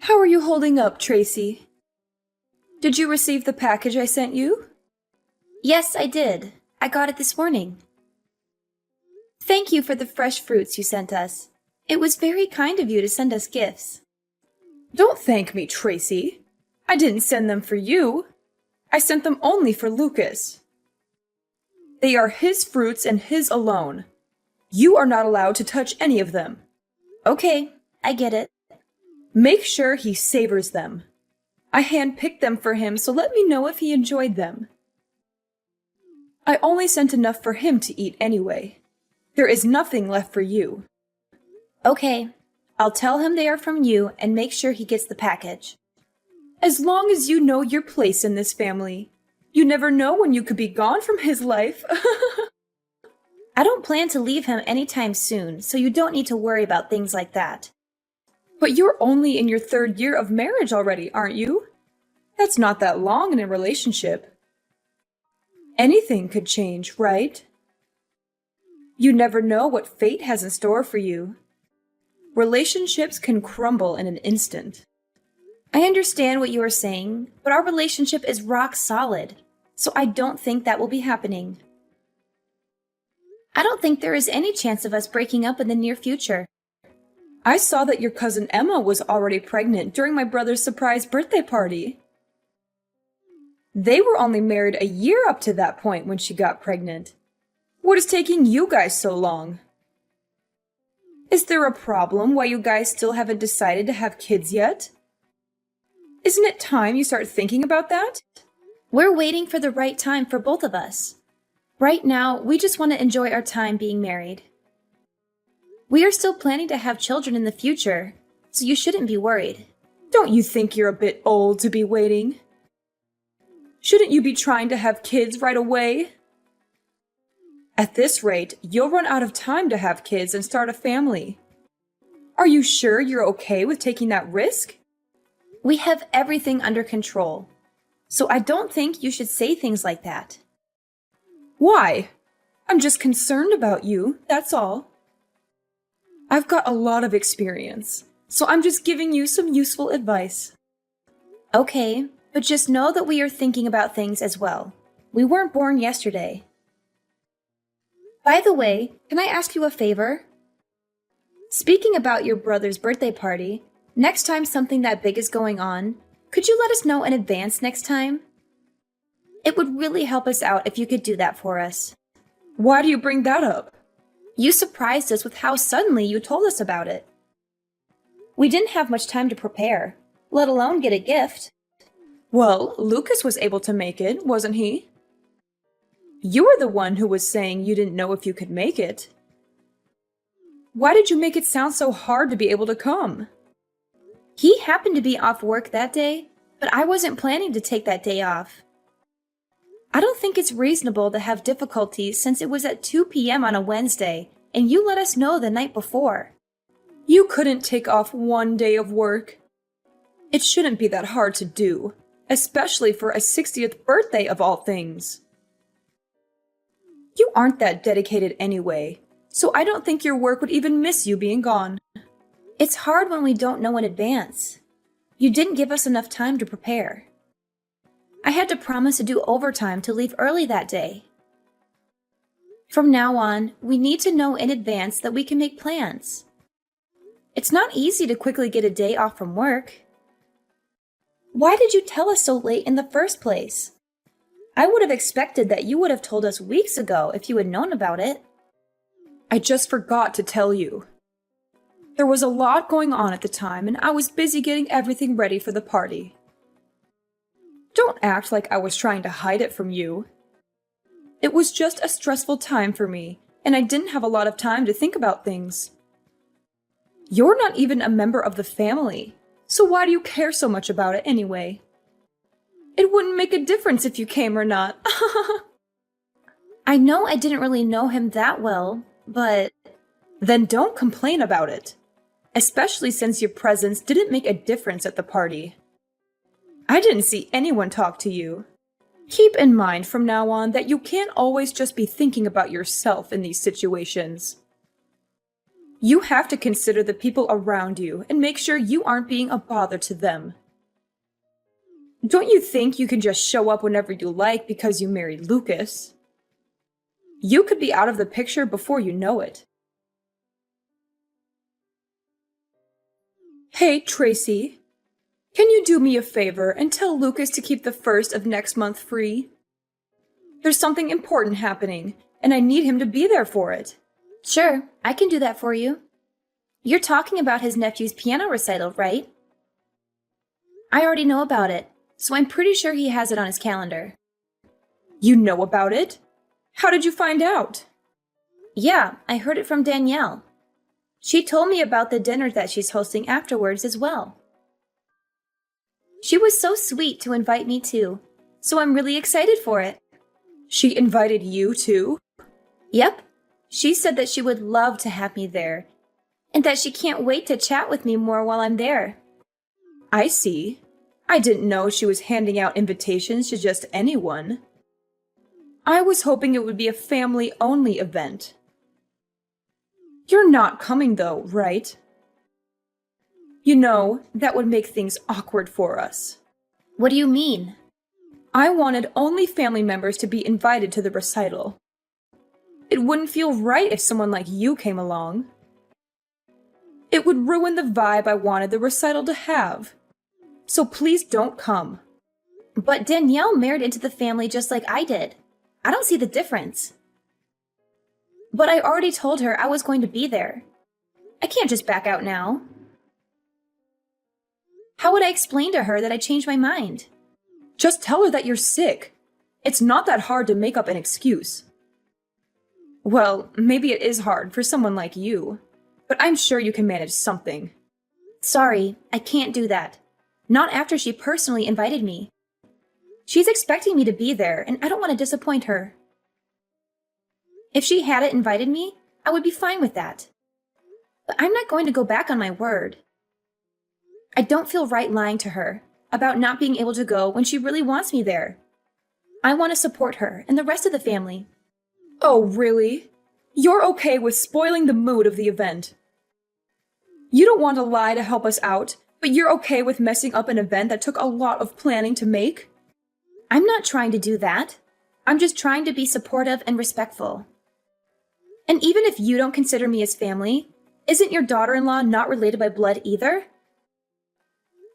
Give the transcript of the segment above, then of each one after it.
How are you holding up, Tracy? Did you receive the package I sent you? Yes, I did. I got it this morning. Thank you for the fresh fruits you sent us. It was very kind of you to send us gifts. Don't thank me, Tracy. I didn't send them for you. I sent them only for Lucas. They are his fruits and his alone. You are not allowed to touch any of them. Okay, I get it. Make sure he savors them. I handpicked them for him, so let me know if he enjoyed them. I only sent enough for him to eat anyway. There is nothing left for you. Okay, I'll tell him they are from you and make sure he gets the package. As long as you know your place in this family. You never know when you could be gone from his life. I don't plan to leave him anytime soon, so you don't need to worry about things like that. But you're only in your 3rd year of marriage already, aren't you? That's not that long in a relationship. Anything could change, right? You never know what fate has in store for you. Relationships can crumble in an instant. I understand what you are saying, but our relationship is rock solid, so I don't think that will be happening. I don't think there is any chance of us breaking up in the near future. I saw that your cousin Emma was already pregnant during my brother's surprise birthday party. They were only married a year up to that point when she got pregnant. What is taking you guys so long? Is there a problem why you guys still haven't decided to have kids yet? Isn't it time you start thinking about that? We're waiting for the right time for both of us. Right now, we just want to enjoy our time being married. We are still planning to have children in the future, so you shouldn't be worried. Don't you think you're a bit old to be waiting? Shouldn't you be trying to have kids right away? At this rate, you'll run out of time to have kids and start a family. Are you sure you're okay with taking that risk? We have everything under control, so I don't think you should say things like that. Why? I'm just concerned about you, that's all. I've got a lot of experience, so I'm just giving you some useful advice. Okay, but just know that we are thinking about things as well. We weren't born yesterday. By the way, can I ask you a favor? Speaking about your brother's birthday party, next time something that big is going on, could you let us know in advance next time? It would really help us out if you could do that for us. Why do you bring that up? You surprised us with how suddenly you told us about it. We didn't have much time to prepare, let alone get a gift. Well, Lucas was able to make it, wasn't he? You were the one who was saying you didn't know if you could make it. Why did you make it sound so hard to be able to come? He happened to be off work that day, but I wasn't planning to take that day off. I don't think it's reasonable to have difficulties since it was at 2 p.m. on a Wednesday, and you let us know the night before. You couldn't take off one day of work. It shouldn't be that hard to do, especially for a 60th birthday of all things. You aren't that dedicated anyway, so I don't think your work would even miss you being gone. It's hard when we don't know in advance. You didn't give us enough time to prepare. I had to promise to do overtime to leave early that day. From now on, we need to know in advance that we can make plans. It's not easy to quickly get a day off from work. Why did you tell us so late in the first place? I would have expected that you would have told us weeks ago if you had known about it. I just forgot to tell you. There was a lot going on at the time, and I was busy getting everything ready for the party. Don't act like I was trying to hide it from you. It was just a stressful time for me, and I didn't have a lot of time to think about things. You're not even a member of the family, so why do you care so much about it anyway? It wouldn't make a difference if you came or not. I know I didn't really know him that well, but... Then don't complain about it, especially since your presence didn't make a difference at the party. I didn't see anyone talk to you. Keep in mind from now on that you can't always just be thinking about yourself in these situations. You have to consider the people around you and make sure you aren't being a bother to them. Don't you think you can just show up whenever you like because you married Lucas? You could be out of the picture before you know it. Hey, Tracy. Can you do me a favor and tell Lucas to keep the 1st of next month free? There's something important happening, and I need him to be there for it. Sure, I can do that for you. You're talking about his nephew's piano recital, right? I already know about it, so I'm pretty sure he has it on his calendar. You know about it? How did you find out? Yeah, I heard it from Danielle. She told me about the dinner that she's hosting afterwards as well. She was so sweet to invite me too, so I'm really excited for it. She invited you too? Yep. She said that she would love to have me there, and that she can't wait to chat with me more while I'm there. I see. I didn't know she was handing out invitations to just anyone. I was hoping it would be a family-only event. You're not coming though, right? You know, that would make things awkward for us. What do you mean? I wanted only family members to be invited to the recital. It wouldn't feel right if someone like you came along. It would ruin the vibe I wanted the recital to have. So please don't come. But Danielle married into the family just like I did. I don't see the difference. But I already told her I was going to be there. I can't just back out now. How would I explain to her that I changed my mind? Just tell her that you're sick. It's not that hard to make up an excuse. Well, maybe it is hard for someone like you, but I'm sure you can manage something. Sorry, I can't do that. Not after she personally invited me. She's expecting me to be there, and I don't want to disappoint her. If she hadn't invited me, I would be fine with that. But I'm not going to go back on my word. I don't feel right lying to her about not being able to go when she really wants me there. I want to support her and the rest of the family. Oh, really? You're okay with spoiling the mood of the event? You don't want to lie to help us out, but you're okay with messing up an event that took a lot of planning to make? I'm not trying to do that. I'm just trying to be supportive and respectful. And even if you don't consider me as family, isn't your daughter-in-law not related by blood either?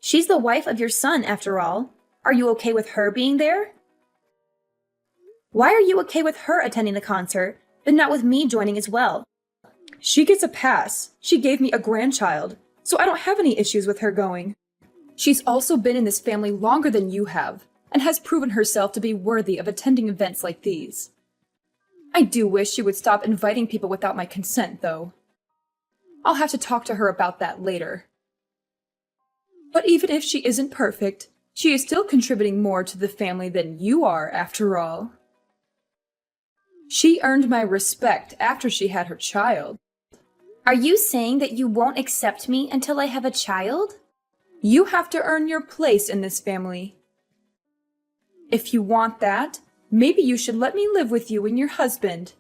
She's the wife of your son, after all. Are you okay with her being there? Why are you okay with her attending the concert, but not with me joining as well? She gets a pass. She gave me a grandchild, so I don't have any issues with her going. She's also been in this family longer than you have, and has proven herself to be worthy of attending events like these. I do wish she would stop inviting people without my consent, though. I'll have to talk to her about that later. But even if she isn't perfect, she is still contributing more to the family than you are, after all. She earned my respect after she had her child. Are you saying that you won't accept me until I have a child? You have to earn your place in this family. If you want that, maybe you should let me live with you and your husband.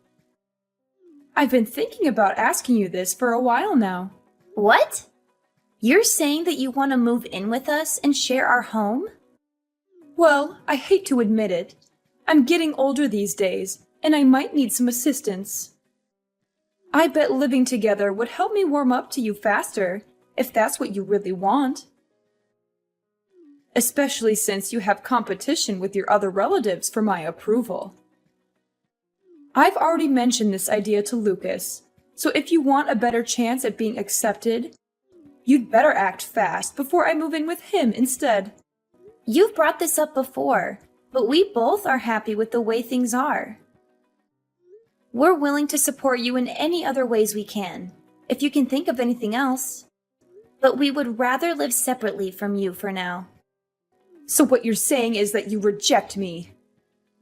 I've been thinking about asking you this for a while now. What? You're saying that you want to move in with us and share our home? Well, I hate to admit it. I'm getting older these days, and I might need some assistance. I bet living together would help me warm up to you faster, if that's what you really want. Especially since you have competition with your other relatives for my approval. I've already mentioned this idea to Lucas, so if you want a better chance at being accepted, you'd better act fast before I move in with him instead. You've brought this up before, but we both are happy with the way things are. We're willing to support you in any other ways we can, if you can think of anything else. But we would rather live separately from you for now. So what you're saying is that you reject me.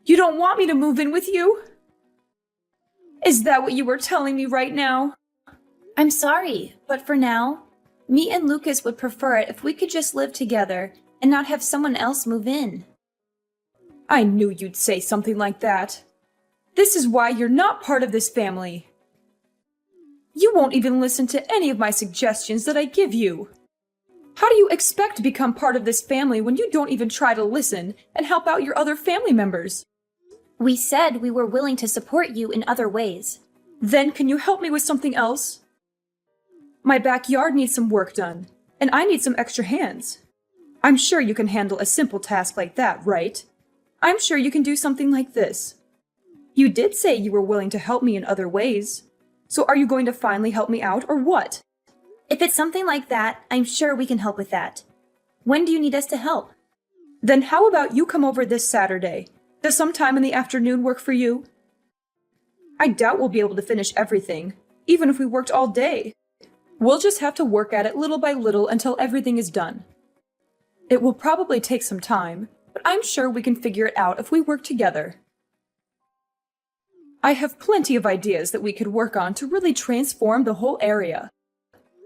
You don't want me to move in with you? Is that what you were telling me right now? I'm sorry, but for now, me and Lucas would prefer it if we could just live together and not have someone else move in. I knew you'd say something like that. This is why you're not part of this family. You won't even listen to any of my suggestions that I give you. How do you expect to become part of this family when you don't even try to listen and help out your other family members? We said we were willing to support you in other ways. Then can you help me with something else? My backyard needs some work done, and I need some extra hands. I'm sure you can handle a simple task like that, right? I'm sure you can do something like this. You did say you were willing to help me in other ways. So are you going to finally help me out, or what? If it's something like that, I'm sure we can help with that. When do you need us to help? Then how about you come over this Saturday? Does some time in the afternoon work for you? I doubt we'll be able to finish everything, even if we worked all day. We'll just have to work at it little by little until everything is done. It will probably take some time, but I'm sure we can figure it out if we work together. I have plenty of ideas that we could work on to really transform the whole area.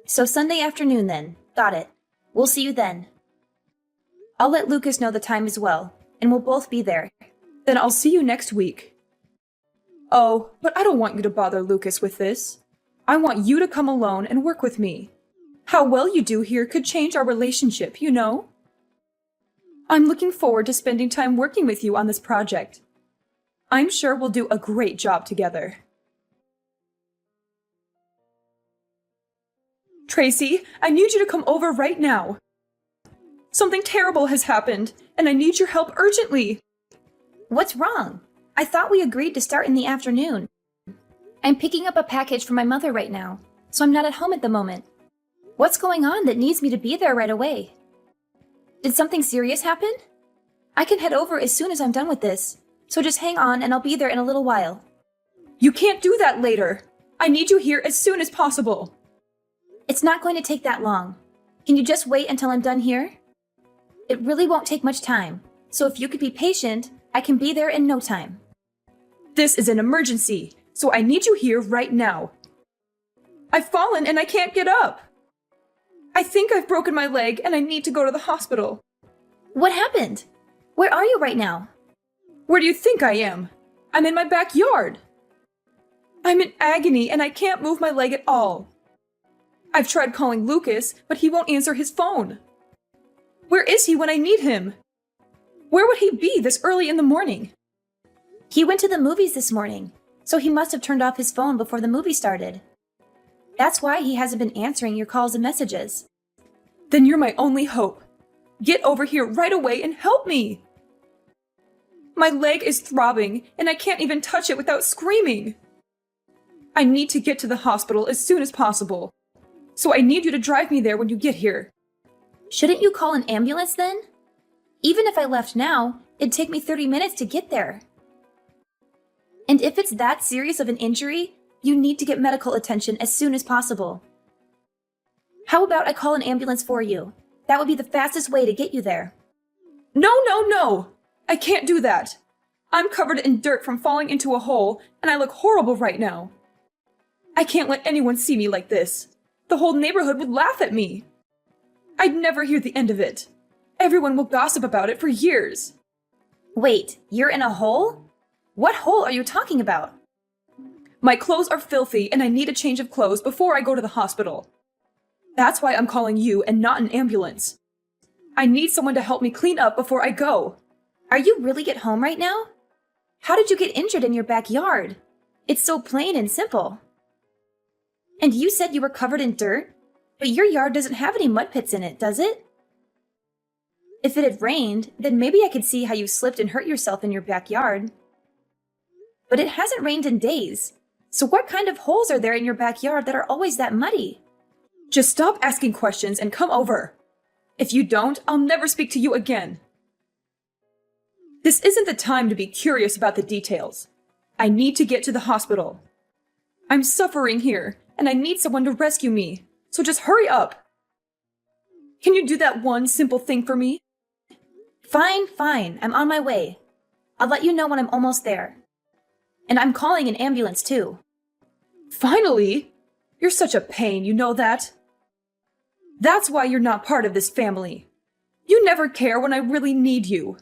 So Sunday afternoon then. Got it. We'll see you then. I'll let Lucas know the time as well, and we'll both be there. Then I'll see you next week. Oh, but I don't want you to bother Lucas with this. I want you to come alone and work with me. How well you do here could change our relationship, you know? I'm looking forward to spending time working with you on this project. I'm sure we'll do a great job together. Tracy, I need you to come over right now. Something terrible has happened, and I need your help urgently. What's wrong? I thought we agreed to start in the afternoon. I'm picking up a package for my mother right now, so I'm not at home at the moment. What's going on that needs me to be there right away? Did something serious happen? I can head over as soon as I'm done with this, so just hang on and I'll be there in a little while. You can't do that later. I need you here as soon as possible. It's not going to take that long. Can you just wait until I'm done here? It really won't take much time, so if you could be patient, I can be there in no time. This is an emergency, so I need you here right now. I've fallen and I can't get up. I think I've broken my leg and I need to go to the hospital. What happened? Where are you right now? Where do you think I am? I'm in my backyard. I'm in agony and I can't move my leg at all. I've tried calling Lucas, but he won't answer his phone. Where is he when I need him? Where would he be this early in the morning? He went to the movies this morning, so he must have turned off his phone before the movie started. That's why he hasn't been answering your calls and messages. Then you're my only hope. Get over here right away and help me. My leg is throbbing, and I can't even touch it without screaming. I need to get to the hospital as soon as possible, so I need you to drive me there when you get here. Shouldn't you call an ambulance then? Even if I left now, it'd take me 30 minutes to get there. And if it's that serious of an injury, you need to get medical attention as soon as possible. How about I call an ambulance for you? That would be the fastest way to get you there. No, no, no! I can't do that. I'm covered in dirt from falling into a hole, and I look horrible right now. I can't let anyone see me like this. The whole neighborhood would laugh at me. I'd never hear the end of it. Everyone will gossip about it for years. Wait, you're in a hole? What hole are you talking about? My clothes are filthy and I need a change of clothes before I go to the hospital. That's why I'm calling you and not an ambulance. I need someone to help me clean up before I go. Are you really at home right now? How did you get injured in your backyard? It's so plain and simple. And you said you were covered in dirt? But your yard doesn't have any mud pits in it, does it? If it had rained, then maybe I could see how you slipped and hurt yourself in your backyard. But it hasn't rained in days. So what kind of holes are there in your backyard that are always that muddy? Just stop asking questions and come over. If you don't, I'll never speak to you again. This isn't the time to be curious about the details. I need to get to the hospital. I'm suffering here, and I need someone to rescue me, so just hurry up. Can you do that one simple thing for me? Fine, I'm on my way. I'll let you know when I'm almost there. And I'm calling an ambulance too. Finally? You're such a pain, you know that? That's why you're not part of this family. You never care when I really need you.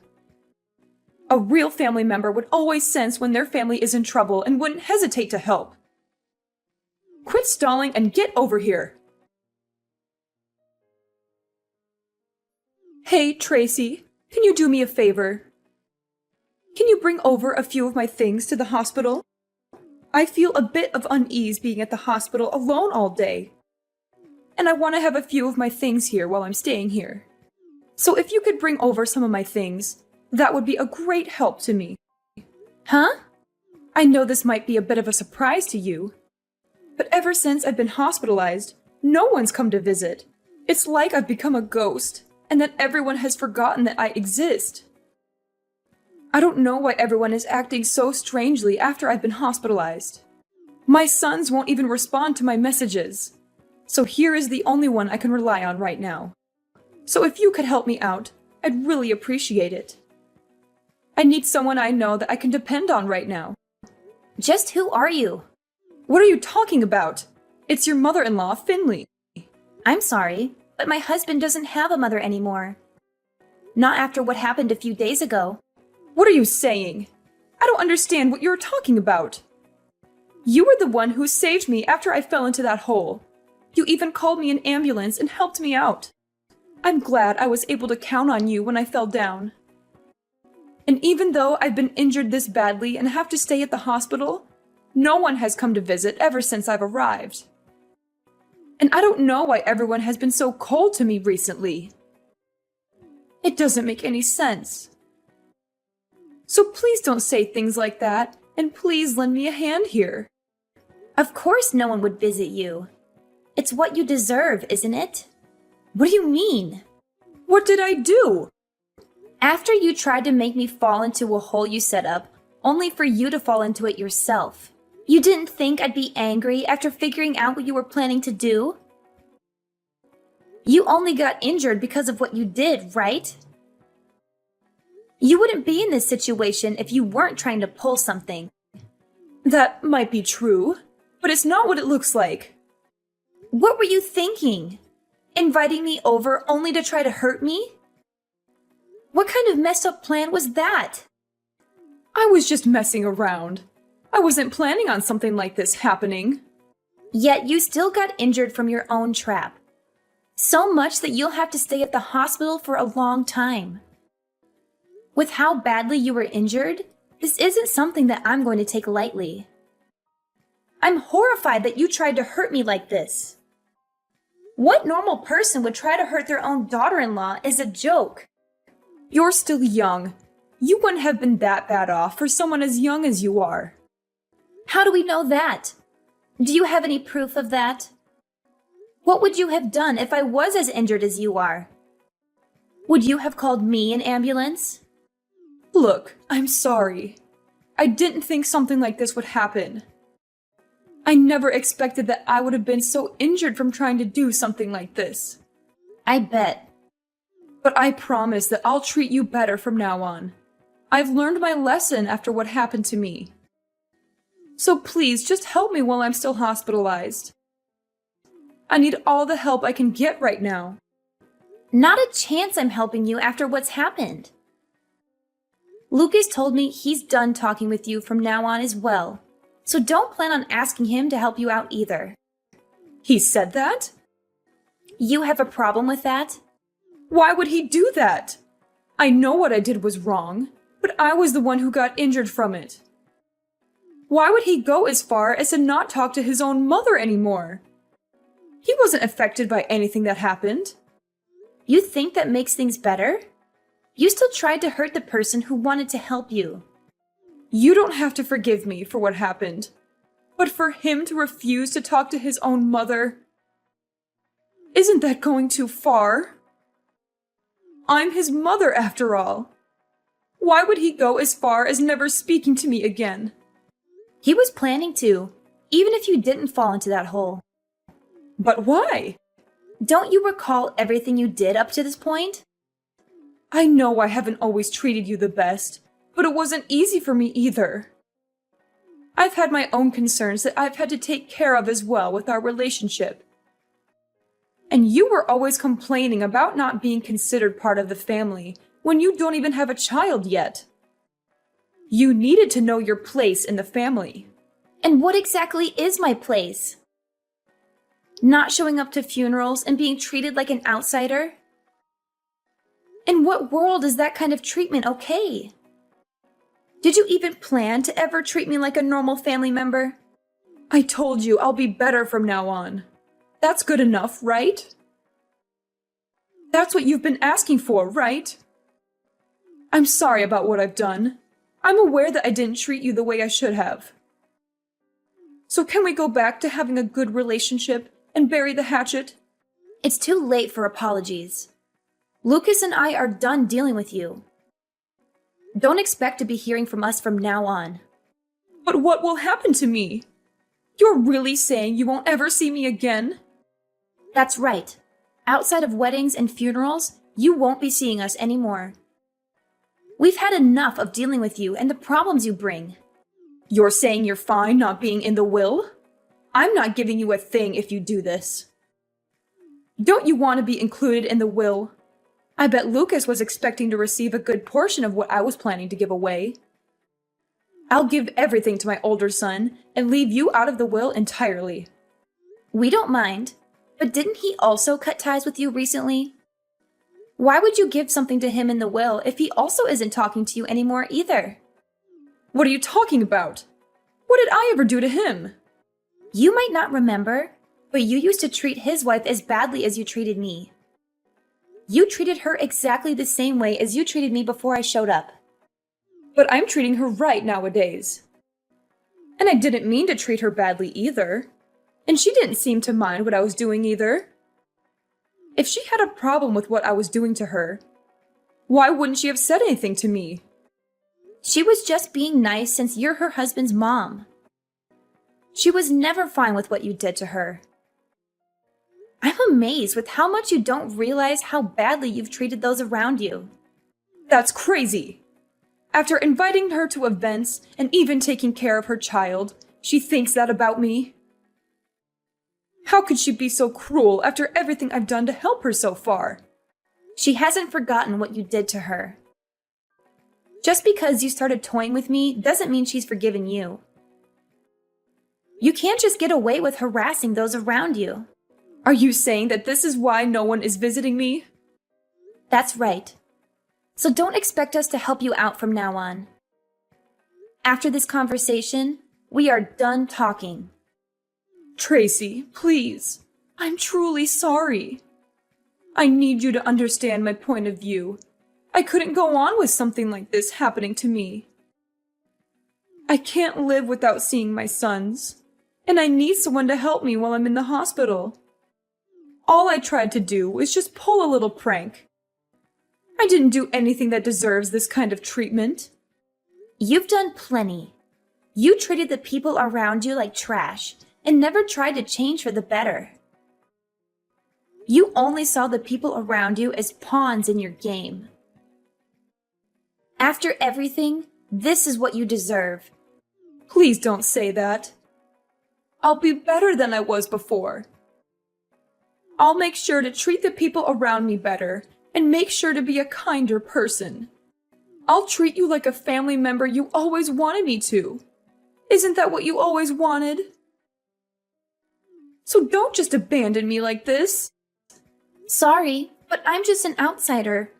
A real family member would always sense when their family is in trouble and wouldn't hesitate to help. Quit stalling and get over here! Hey, Tracy, can you do me a favor? Can you bring over a few of my things to the hospital? I feel a bit of unease being at the hospital alone all day. And I want to have a few of my things here while I'm staying here. So if you could bring over some of my things, that would be a great help to me. Huh? I know this might be a bit of a surprise to you, but ever since I've been hospitalized, no one's come to visit. It's like I've become a ghost, and that everyone has forgotten that I exist. I don't know why everyone is acting so strangely after I've been hospitalized. My sons won't even respond to my messages. So here is the only one I can rely on right now. So if you could help me out, I'd really appreciate it. I need someone I know that I can depend on right now. Just who are you? What are you talking about? It's your mother-in-law, Finley. I'm sorry, but my husband doesn't have a mother anymore. Not after what happened a few days ago. What are you saying? I don't understand what you're talking about. You were the one who saved me after I fell into that hole. You even called me an ambulance and helped me out. I'm glad I was able to count on you when I fell down. And even though I've been injured this badly and have to stay at the hospital, no one has come to visit ever since I've arrived. And I don't know why everyone has been so cold to me recently. It doesn't make any sense. So please don't say things like that, and please lend me a hand here. Of course no one would visit you. It's what you deserve, isn't it? What do you mean? What did I do? After you tried to make me fall into a hole you set up, only for you to fall into it yourself. You didn't think I'd be angry after figuring out what you were planning to do? You only got injured because of what you did, right? You wouldn't be in this situation if you weren't trying to pull something. That might be true, but it's not what it looks like. What were you thinking? Inviting me over only to try to hurt me? What kind of messed up plan was that? I was just messing around. I wasn't planning on something like this happening. Yet you still got injured from your own trap. So much that you'll have to stay at the hospital for a long time. With how badly you were injured, this isn't something that I'm going to take lightly. I'm horrified that you tried to hurt me like this. What normal person would try to hurt their own daughter-in-law is a joke. You're still young. You wouldn't have been that bad off for someone as young as you are. How do we know that? Do you have any proof of that? What would you have done if I was as injured as you are? Would you have called me an ambulance? Look, I'm sorry. I didn't think something like this would happen. I never expected that I would have been so injured from trying to do something like this. I bet. But I promise that I'll treat you better from now on. I've learned my lesson after what happened to me. So please, just help me while I'm still hospitalized. I need all the help I can get right now. Not a chance I'm helping you after what's happened. Lucas told me he's done talking with you from now on as well, so don't plan on asking him to help you out either. He said that? You have a problem with that? Why would he do that? I know what I did was wrong, but I was the one who got injured from it. Why would he go as far as to not talk to his own mother anymore? He wasn't affected by anything that happened. You think that makes things better? You still tried to hurt the person who wanted to help you. You don't have to forgive me for what happened, but for him to refuse to talk to his own mother, isn't that going too far? I'm his mother after all. Why would he go as far as never speaking to me again? He was planning to, even if you didn't fall into that hole. But why? Don't you recall everything you did up to this point? I know I haven't always treated you the best, but it wasn't easy for me either. I've had my own concerns that I've had to take care of as well with our relationship. And you were always complaining about not being considered part of the family when you don't even have a child yet. You needed to know your place in the family. And what exactly is my place? Not showing up to funerals and being treated like an outsider? In what world is that kind of treatment okay? Did you even plan to ever treat me like a normal family member? I told you I'll be better from now on. That's good enough, right? That's what you've been asking for, right? I'm sorry about what I've done. I'm aware that I didn't treat you the way I should have. So can we go back to having a good relationship and bury the hatchet? It's too late for apologies. Lucas and I are done dealing with you. Don't expect to be hearing from us from now on. But what will happen to me? You're really saying you won't ever see me again? That's right. Outside of weddings and funerals, you won't be seeing us anymore. We've had enough of dealing with you and the problems you bring. You're saying you're fine not being in the will? I'm not giving you a thing if you do this. Don't you want to be included in the will? I bet Lucas was expecting to receive a good portion of what I was planning to give away. I'll give everything to my older son and leave you out of the will entirely. We don't mind, but didn't he also cut ties with you recently? Why would you give something to him in the will if he also isn't talking to you anymore either? What are you talking about? What did I ever do to him? You might not remember, but you used to treat his wife as badly as you treated me. You treated her exactly the same way as you treated me before I showed up. But I'm treating her right nowadays. And I didn't mean to treat her badly either. And she didn't seem to mind what I was doing either. If she had a problem with what I was doing to her, why wouldn't she have said anything to me? She was just being nice since you're her husband's mom. She was never fine with what you did to her. I'm amazed with how much you don't realize how badly you've treated those around you. That's crazy. After inviting her to events and even taking care of her child, she thinks that about me. How could she be so cruel after everything I've done to help her so far? She hasn't forgotten what you did to her. Just because you started toying with me doesn't mean she's forgiven you. You can't just get away with harassing those around you. Are you saying that this is why no one is visiting me? That's right. So don't expect us to help you out from now on. After this conversation, we are done talking. Tracy, please. I'm truly sorry. I need you to understand my point of view. I couldn't go on with something like this happening to me. I can't live without seeing my sons, and I need someone to help me while I'm in the hospital. All I tried to do was just pull a little prank. I didn't do anything that deserves this kind of treatment. You've done plenty. You treated the people around you like trash and never tried to change for the better. You only saw the people around you as pawns in your game. After everything, this is what you deserve. Please don't say that. I'll be better than I was before. I'll make sure to treat the people around me better and make sure to be a kinder person. I'll treat you like a family member you always wanted me to. Isn't that what you always wanted? So don't just abandon me like this. Sorry, but I'm just an outsider.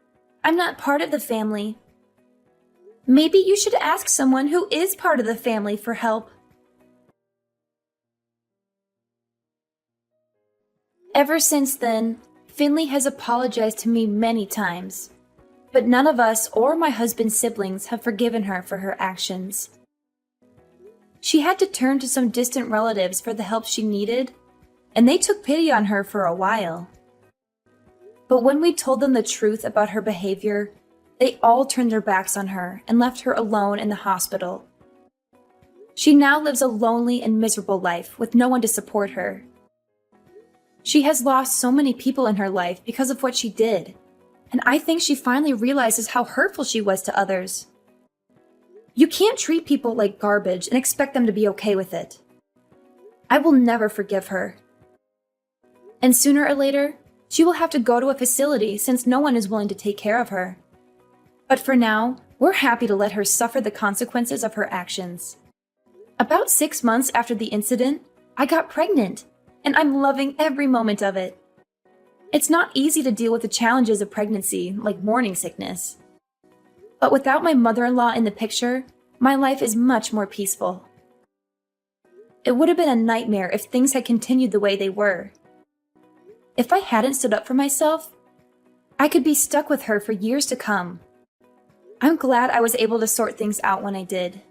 I'm not part of the family. Maybe you should ask someone who is part of the family for help. Ever since then, Finley has apologized to me many times, but none of us or my husband's siblings have forgiven her for her actions. She had to turn to some distant relatives for the help she needed, and they took pity on her for a while. But when we told them the truth about her behavior, they all turned their backs on her and left her alone in the hospital. She now lives a lonely and miserable life with no one to support her. She has lost so many people in her life because of what she did, and I think she finally realizes how hurtful she was to others. You can't treat people like garbage and expect them to be okay with it. I will never forgive her. And sooner or later, she will have to go to a facility since no one is willing to take care of her. But for now, we're happy to let her suffer the consequences of her actions. About 6 months after the incident, I got pregnant, and I'm loving every moment of it. It's not easy to deal with the challenges of pregnancy, like morning sickness. But without my mother-in-law in the picture, my life is much more peaceful. It would have been a nightmare if things had continued the way they were. If I hadn't stood up for myself, I could be stuck with her for years to come. I'm glad I was able to sort things out when I did.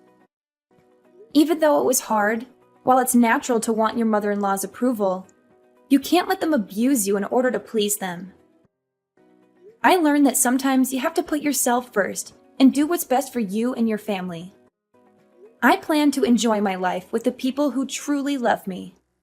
Even though it was hard, while it's natural to want your mother-in-law's approval, you can't let them abuse you in order to please them. I learned that sometimes you have to put yourself first and do what's best for you and your family. I plan to enjoy my life with the people who truly love me.